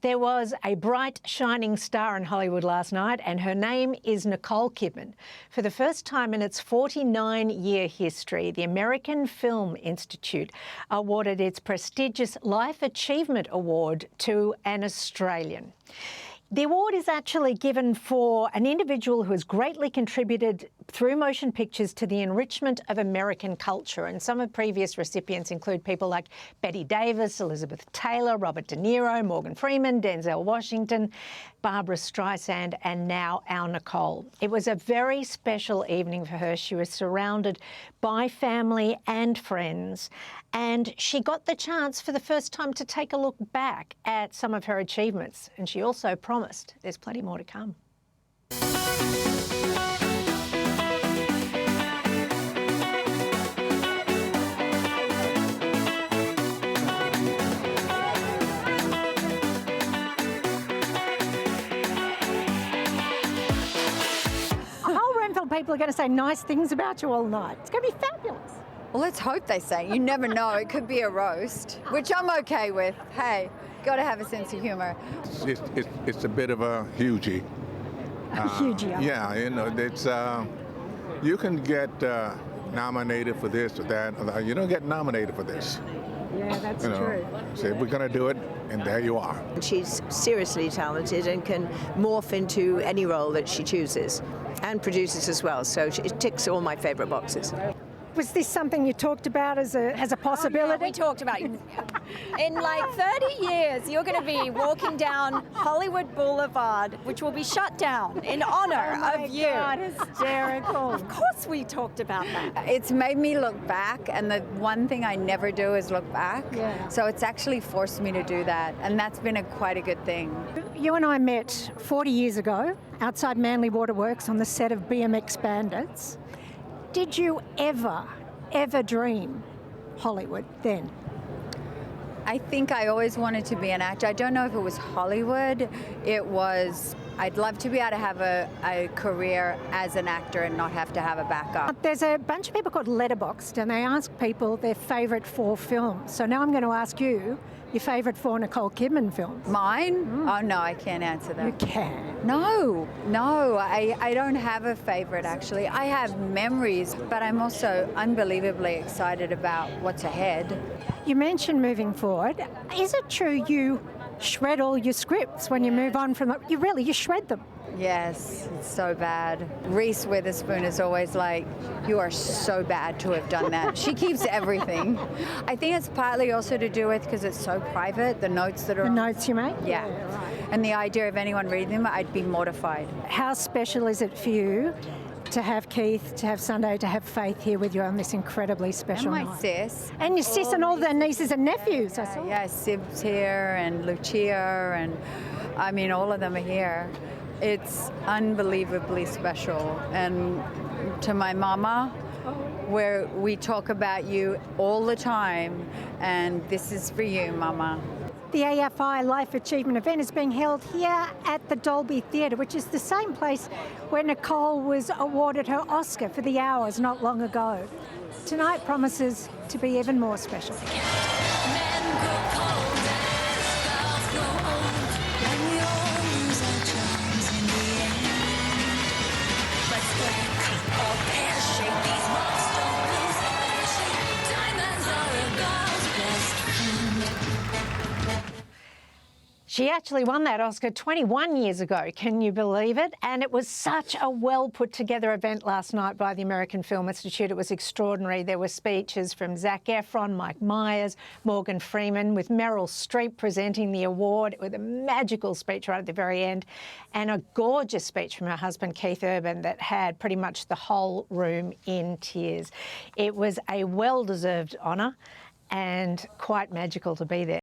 There was a bright, shining star in Hollywood last night, and her name is Nicole Kidman. For the first time in its 49-year history, the American Film Institute awarded its prestigious Life Achievement Award to an Australian. The award is actually given for an individual who has greatly contributed through motion pictures to the enrichment of American culture. And some of previous recipients include people like Bette Davis, Elizabeth Taylor, Robert De Niro, Morgan Freeman, Denzel Washington, Barbara Streisand, and now our Nicole. It was a very special evening for her. She was surrounded by family and friends, and she got the chance for the first time to take a look back at some of her achievements. And she also promised there's plenty more to come. People are going to say nice things about you all night. It's going to be fabulous. Well, let's hope they say. You never know. It could be a roast, which I'm okay with. Hey, got to have a sense of humour. It's a bit of a hugie. Yeah, you know, it's you can get nominated for this or that. You don't get nominated for this. Yeah, that's true. So we're going to do it, and there you are. She's seriously talented and can morph into any role that she chooses, and produces as well. So it ticks all my favourite boxes. Was this something you talked about as a possibility? Oh, yeah, we talked about it. In like 30 years, you're going to be walking down Hollywood Boulevard, which will be shut down in honour of you. God, hysterical. Of course we talked about that. It's made me look back, and the one thing I never do is look back. Yeah. So it's actually forced me to do that, and that's been quite a good thing. You and I met 40 years ago outside Manly Waterworks on the set of BMX Bandits. Did you ever dream Hollywood then? I think I always wanted to be an actor. I don't know if it was Hollywood. It was, I'd love to be able to have a career as an actor and not have to have a backup. There's a bunch of people called Letterboxd, and they ask people their favourite 4 films. So now I'm going to ask you your favourite 4 Nicole Kidman films. Mine? Oh no, I can't answer that. You can. No, I don't have a favourite actually. I have memories, but I'm also unbelievably excited about what's ahead. You mentioned moving forward. Is it true you shred all your scripts when you move on from them? You shred them? Yes, it's so bad. Reese Witherspoon is always like, you are so bad to have done that. She keeps everything. I think it's partly also to do with because it's so private, the notes that are... The notes you make? Yeah. Right. And the idea of anyone reading them, I'd be mortified. How special is it for you to have Keith, to have Sunday, to have Faith here with you on this incredibly special and my night? sis. And your sis and all their nieces and nephews, I saw. Yeah, Sib's here and Lucia, and I mean, all of them are here. It's unbelievably special. And to my mama, where we talk about you all the time, and this is for you, Mama. The AFI Life Achievement event is being held here at the Dolby Theatre, which is the same place where Nicole was awarded her Oscar for The Hours not long ago. Tonight promises to be even more special. She actually won that Oscar 21 years ago, can you believe it? And it was such a well put together event last night by the American Film Institute. It was extraordinary. There were speeches from Zac Efron, Mike Myers, Morgan Freeman, with Meryl Streep presenting the award with a magical speech right at the very end, and a gorgeous speech from her husband Keith Urban that had pretty much the whole room in tears. It was a well-deserved honour and quite magical to be there.